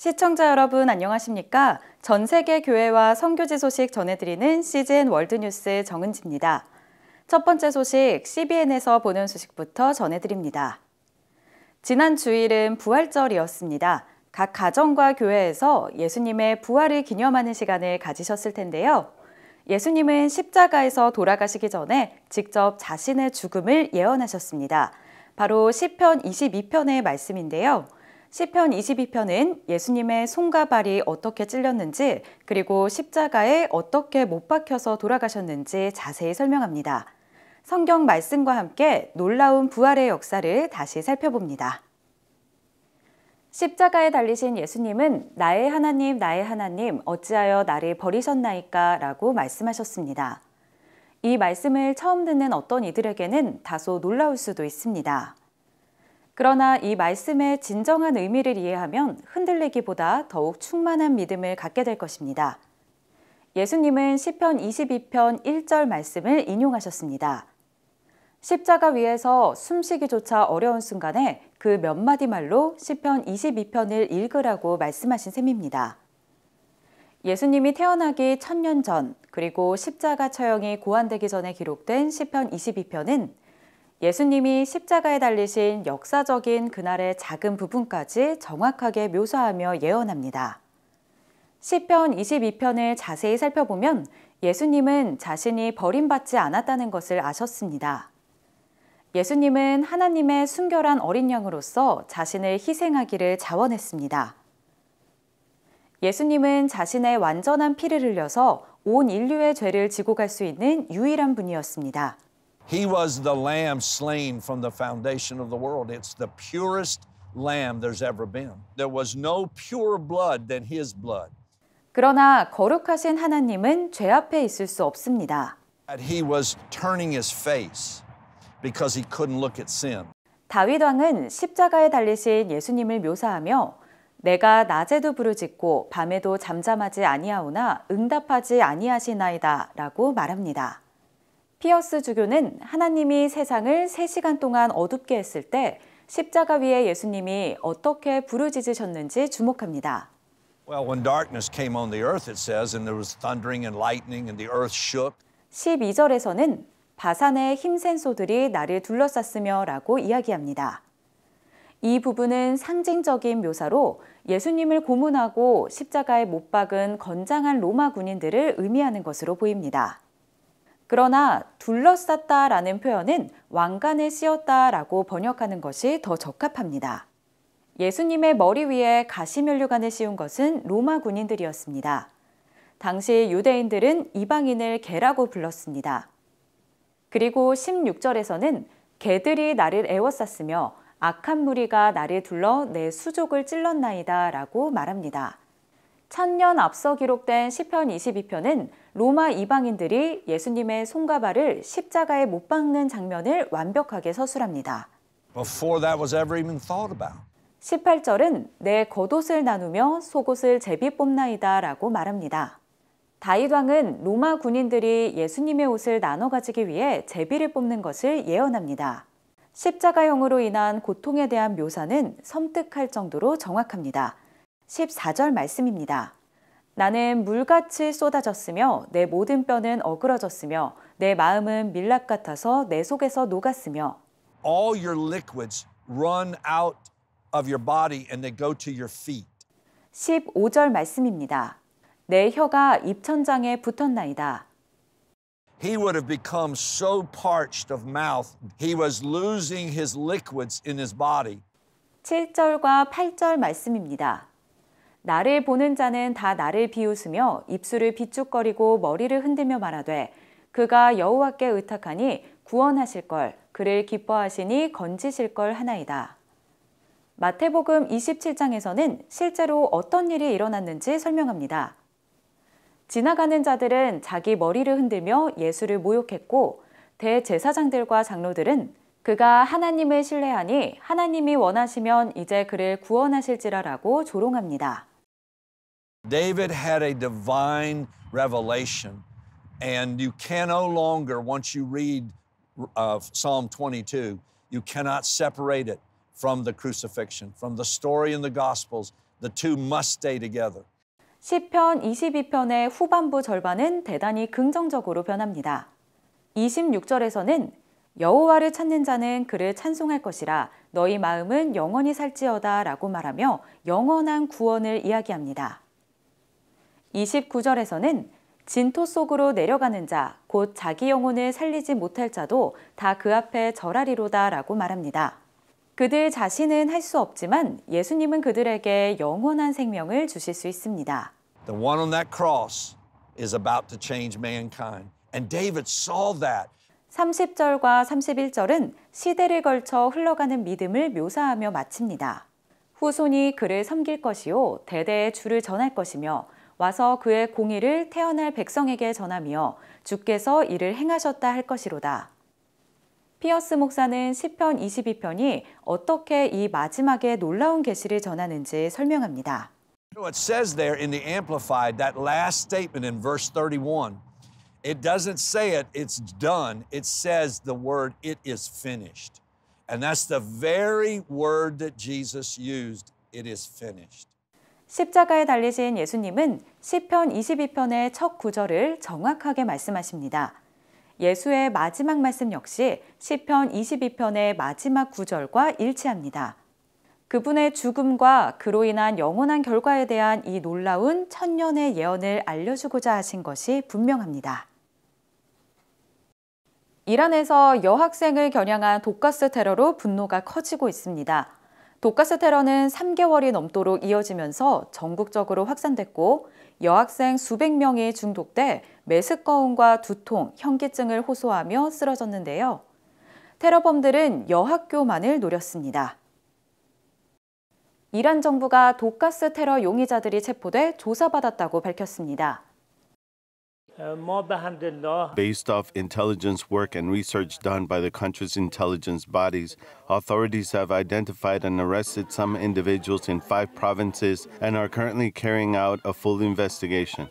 시청자 여러분 안녕하십니까? 전 세계 교회와 선교지 소식 전해드리는 CGN 월드뉴스 정은지입니다. 첫 번째 소식, CBN에서 보는 소식부터 전해드립니다. 지난 주일은 부활절이었습니다. 각 가정과 교회에서 예수님의 부활을 기념하는 시간을 가지셨을 텐데요. 예수님은 십자가에서 돌아가시기 전에 직접 자신의 죽음을 예언하셨습니다. 바로 시편 22편의 말씀인데요. 시편 22편은 예수님의 손과 발이 어떻게 찔렸는지 그리고 십자가에 어떻게 못 박혀서 돌아가셨는지 자세히 설명합니다. 성경 말씀과 함께 놀라운 부활의 역사를 다시 살펴봅니다. 십자가에 달리신 예수님은 나의 하나님 어찌하여 나를 버리셨나이까 라고 말씀하셨습니다. 이 말씀을 처음 듣는 어떤 이들에게는 다소 놀라울 수도 있습니다. 그러나 이 말씀의 진정한 의미를 이해하면 흔들리기보다 더욱 충만한 믿음을 갖게 될 것입니다. 예수님은 시편 22편 1절 말씀을 인용하셨습니다. 십자가 위에서 숨쉬기조차 어려운 순간에 그 몇 마디 말로 시편 22편을 읽으라고 말씀하신 셈입니다. 예수님이 태어나기 1000년 전 그리고 십자가 처형이 고안되기 전에 기록된 시편 22편은 예수님이 십자가에 달리신 역사적인 그날의 작은 부분까지 정확하게 묘사하며 예언합니다. 시편 22편을 자세히 살펴보면 예수님은 자신이 버림받지 않았다는 것을 아셨습니다. 예수님은 하나님의 순결한 어린 양으로서 자신을 희생하기를 자원했습니다. 예수님은 자신의 완전한 피를 흘려서 온 인류의 죄를 지고 갈 수 있는 유일한 분이었습니다. He was the lamb slain from the foundation of the world. It's the purest lamb there's ever been. There was no purer blood than his blood. 그러나 거룩하신 하나님은 죄 앞에 있을 수 없습니다. He was turning his face because he couldn't look at sin. 다윗 왕은 십자가에 달리신 예수님을 묘사하며 내가 낮에도 부르짖고 밤에도 잠잠하지 아니하오나 응답하지 아니하시나이다 라고 말합니다. 피어스 주교는 하나님이 세상을 3시간 동안 어둡게 했을 때 십자가 위에 예수님이 어떻게 부르짖으셨는지 주목합니다. Well, when darkness came on the earth, it says, and there was thundering and lightning and the earth shook. 12절에서는 바산의 힘센 소들이 나를 둘러쌌으며 라고 이야기합니다. 이 부분은 상징적인 묘사로 예수님을 고문하고 십자가에 못 박은 건장한 로마 군인들을 의미하는 것으로 보입니다. 그러나 둘러쌌다라는 표현은 왕관을 씌웠다라고 번역하는 것이 더 적합합니다. 예수님의 머리 위에 가시면류관을 씌운 것은 로마 군인들이었습니다. 당시 유대인들은 이방인을 개라고 불렀습니다. 그리고 16절에서는 개들이 나를 에워쌌으며 악한 무리가 나를 둘러 내 수족을 찔렀나이다 라고 말합니다. 1000년 앞서 기록된 시편 22편은 로마 이방인들이 예수님의 손과 발을 십자가에 못 박는 장면을 완벽하게 서술합니다. Before that was ever even thought about. 18절은 내 겉옷을 나누며 속옷을 제비 뽑나이다 라고 말합니다. 다윗 왕은 로마 군인들이 예수님의 옷을 나눠 가지기 위해 제비를 뽑는 것을 예언합니다. 십자가형으로 인한 고통에 대한 묘사는 섬뜩할 정도로 정확합니다. 14절 말씀입니다. 나는 물같이 쏟아졌으며 내 모든 뼈는 어그러졌으며 내 마음은 밀랍 같아서 내 속에서 녹았으며 All your liquids run out of your body and they go to your feet. 15절 말씀입니다. 내 혀가 입천장에 붙었나이다. He would have become so parched of mouth, he was losing his liquids in his body. 7절과 8절 말씀입니다. 나를 보는 자는 다 나를 비웃으며 입술을 비죽거리고 머리를 흔들며 말하되 그가 여호와께 의탁하니 구원하실 걸 그를 기뻐하시니 건지실 걸 하나이다. 마태복음 27장에서는 실제로 어떤 일이 일어났는지 설명합니다. 지나가는 자들은 자기 머리를 흔들며 예수를 모욕했고 대제사장들과 장로들은 그가 하나님을 신뢰하니 하나님이 원하시면 이제 그를 구원하실지라라고 조롱합니다. David had a divine revelation, and you can no longer, once you read Psalm 22, you cannot separate it from the crucifixion, from the story in the Gospels The two must stay together. 시편 22편의 후반부 절반은 대단히 긍정적으로 변합니다. 26절에서는 여호와를 찾는 자는 그를 찬송할 것이라 너희 마음은 영원히 살지어다 라고 말하며 영원한 구원을 이야기합니다. 29절에서는 진토 속으로 내려가는 자, 곧 자기 영혼을 살리지 못할 자도 다 그 앞에 절하리로다 라고 말합니다. 그들 자신은 할 수 없지만 예수님은 그들에게 영원한 생명을 주실 수 있습니다. The one on that cross is about to change mankind. And David saw that. 30절과 31절은 시대를 걸쳐 흘러가는 믿음을 묘사하며 마칩니다. 후손이 그를 섬길 것이요 대대에 주를 전할 것이며 와서 그의 공의를 태어날 백성에게 전하며 주께서 이를 행하셨다 할 것이로다. 피어스 목사는 시편 22편이 어떻게 이 마지막에 놀라운 계시를 전하는지 설명합니다. It says there in the Amplified, that last statement in verse 31, it doesn't say it's done. It says the word, it is finished. And that's the very word that Jesus used, it is finished. 십자가에 달리신 예수님은 시편 22편의 첫 구절을 정확하게 말씀하십니다. 예수의 마지막 말씀 역시 시편 22편의 마지막 구절과 일치합니다. 그분의 죽음과 그로 인한 영원한 결과에 대한 이 놀라운 천년의 예언을 알려주고자 하신 것이 분명합니다. 이란에서 여학생을 겨냥한 독가스 테러로 분노가 커지고 있습니다. 독가스 테러는 3개월이 넘도록 이어지면서 전국적으로 확산됐고 여학생 수백 명이 중독돼 메스꺼움과 두통, 현기증을 호소하며 쓰러졌는데요. 테러범들은 여학교만을 노렸습니다. 이란 정부가 독가스 테러 용의자들이 체포돼 조사받았다고 밝혔습니다. Based off intelligence work and research done by the country's intelligence bodies, authorities have identified and arrested some individuals in 5 provinces and are currently carrying out a full investigation.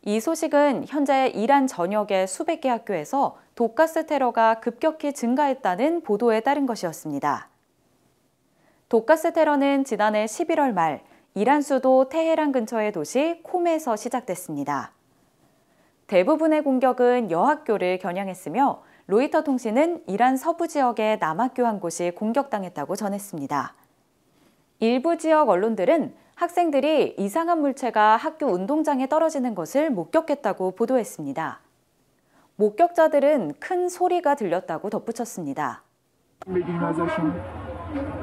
이 소식은 현재 이란 전역의 수백 개 학교에서 독가스 테러가 급격히 증가했다는 보도에 따른 것이었습니다. 독가스 테러는 지난해 11월 말 이란 수도 테헤란 근처의 도시 콤에서 시작됐습니다. 대부분의 공격은 여학교를 겨냥했으며 로이터 통신은 이란 서부 지역의 남학교 한 곳이 공격당했다고 전했습니다. 일부 지역 언론들은 학생들이 이상한 물체가 학교 운동장에 떨어지는 것을 목격했다고 보도했습니다. 목격자들은 큰 소리가 들렸다고 덧붙였습니다.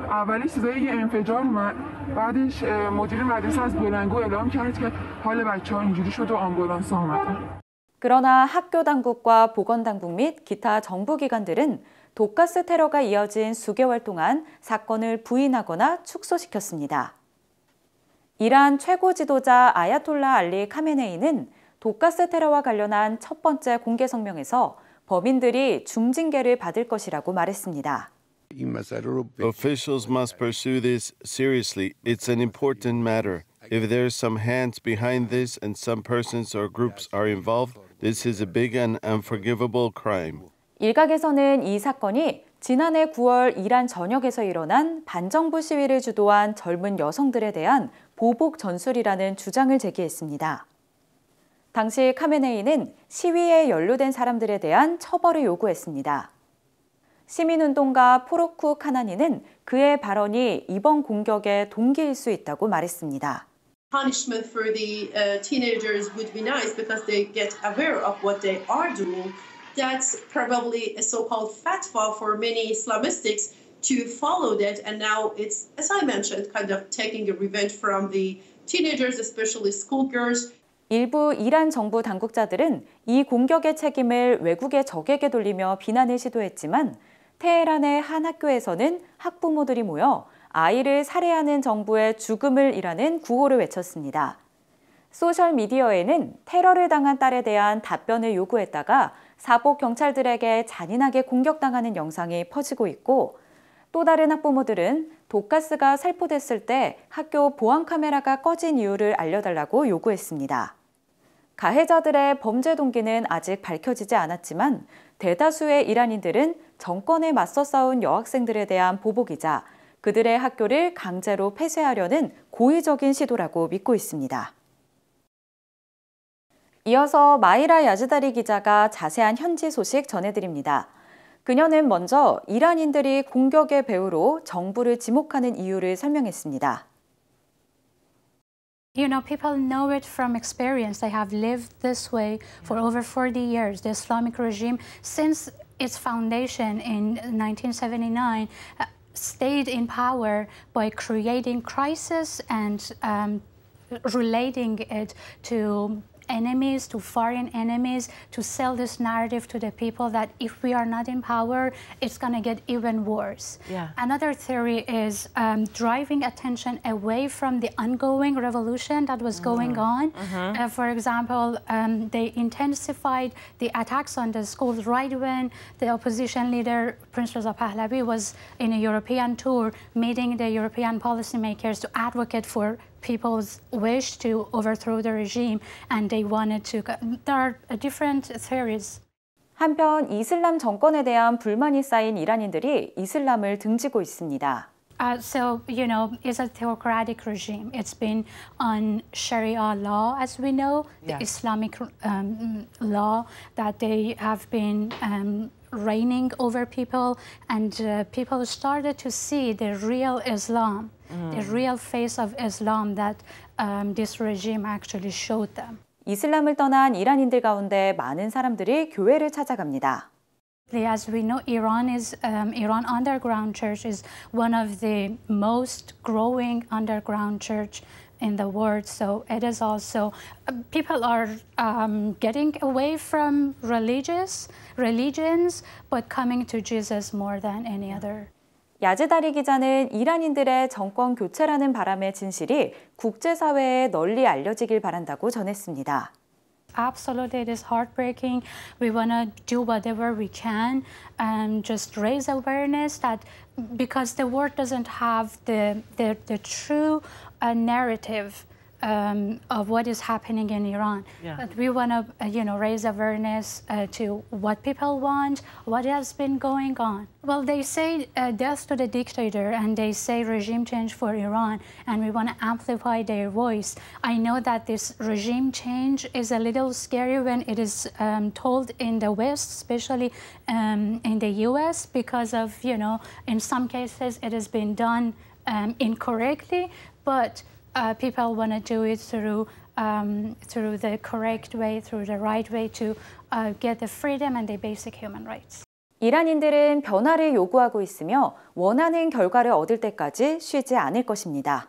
اولش صدای یه انفجار اومد بعدش مدیر مدرسه از بلندگو اعلام کرد که حال بچه‌ها اینجوری شد و آمبولانس آمد. 그러나 학교 당국과 보건 당국 및 기타 정부 기관들은 독가스 테러가 이어진 수개월 동안 사건을 부인하거나 축소시켰습니다. 이란 최고 지도자 아야톨라 알리 카메네이는 독가스 테러와 관련한 첫 번째 공개 성명에서 범인들이 중징계를 받을 것이라고 말했습니다. Officials must pursue this seriously. It's an important matter. If there's some hands behind this and some persons or groups are involved, this is a big and unforgivable crime. 일각에서는 이 사건이 지난해 9월 이란 전역에서 일어난 반정부 시위를 주도한 젊은 여성들에 대한 보복 전술이라는 주장을 제기했습니다. 당시 카메네이는 시위에 연루된 사람들에 대한 처벌을 요구했습니다. 시민운동가 포로쿠 카나니는 그의 발언이 이번 공격의 동기일 수 있다고 말했습니다. Punishment for the teenagers would be nice because they get aware of what they are doing. That's probably a so-called fatwa for many Islamists to follow that. And now it's, as I mentioned, kind of taking a revenge from the teenagers, especially schoolgirls. 일부 이란 정부 당국자들은 이 공격의 책임을 외국의 적에게 돌리며 비난을 시도했지만 테헤란의 한 학교에서는 학부모들이 모여 아이를 살해하는 정부의 죽음을 이라는 구호를 외쳤습니다. 소셜미디어에는 테러를 당한 딸에 대한 답변을 요구했다가 사복 경찰들에게 잔인하게 공격당하는 영상이 퍼지고 있고 또 다른 학부모들은 독가스가 살포됐을 때 학교 보안 카메라가 꺼진 이유를 알려달라고 요구했습니다. 가해자들의 범죄 동기는 아직 밝혀지지 않았지만 대다수의 이란인들은 정권에 맞서 싸운 여학생들에 대한 보복이자 그들의 학교를 강제로 폐쇄하려는 고의적인 시도라고 믿고 있습니다. 이어서 마이라 야즈다리 기자가 자세한 현지 소식 전해드립니다. 그녀는 먼저 이란인들이 공격의 배후로 정부를 지목하는 이유를 설명했습니다. You know, people know it from experience. They have lived this way for over 40 years. The Islamic regime, since its foundation in 1979, stayed in power by creating crisis and relating it to enemies, to foreign enemies, to sell this narrative to the people that if we are not in power, it's going to get even worse. Yeah. Another theory is driving attention away from the ongoing revolution that was going on. For example, they intensified the attacks on the schools right when the opposition leader, Prince Reza Pahlavi, was in a European tour, meeting the European policymakers to advocate for people's wish to overthrow the regime, and they wanted to. There are different theories. 한편 이슬람 정권에 대한 불만이 쌓인 이란인들이 이슬람을 등지고 있습니다. So, you know, it's a theocratic regime. It's been on Sharia law, as we know, the Islamic law that they have been reigning over people, and people started to see the real Islam, the real face of Islam that this regime actually showed them. 이슬람을 떠난 이란인들 가운데 많은 사람들이 교회를 찾아갑니다. As we know, Iran Underground Church is one of the most growing underground church in the world. So it is also, people are getting away from religions, but coming to Jesus more than any other. 야즈다리 기자는 이란인들의 정권 교체라는 바람의 진실이 국제사회에 널리 알려지길 바란다고 전했습니다. Absolutely, it is heartbreaking. We want to do whatever we can and just raise awareness that because the world doesn't have the true narrative of what is happening in Iran. But we want to, raise awareness to what people want, what has been going on. Well, they say death to the dictator, and they say regime change for Iran, and we want to amplify their voice. I know that this regime change is a little scary when it is told in the West, especially in the US, because of, in some cases it has been done incorrectly, but people want to do it through the correct way, through the right way to get the freedom and the basic human rights. 이란인들은 변화를 요구하고 있으며 원하는 결과를 얻을 때까지 쉬지 않을 것입니다.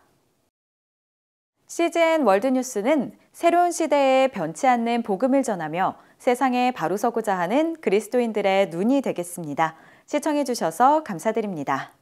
CGN 월드뉴스는 새로운 시대에 변치 않는 복음을 전하며 세상에 바로 서고자 하는 그리스도인들의 눈이 되겠습니다. 시청해 주셔서 감사드립니다.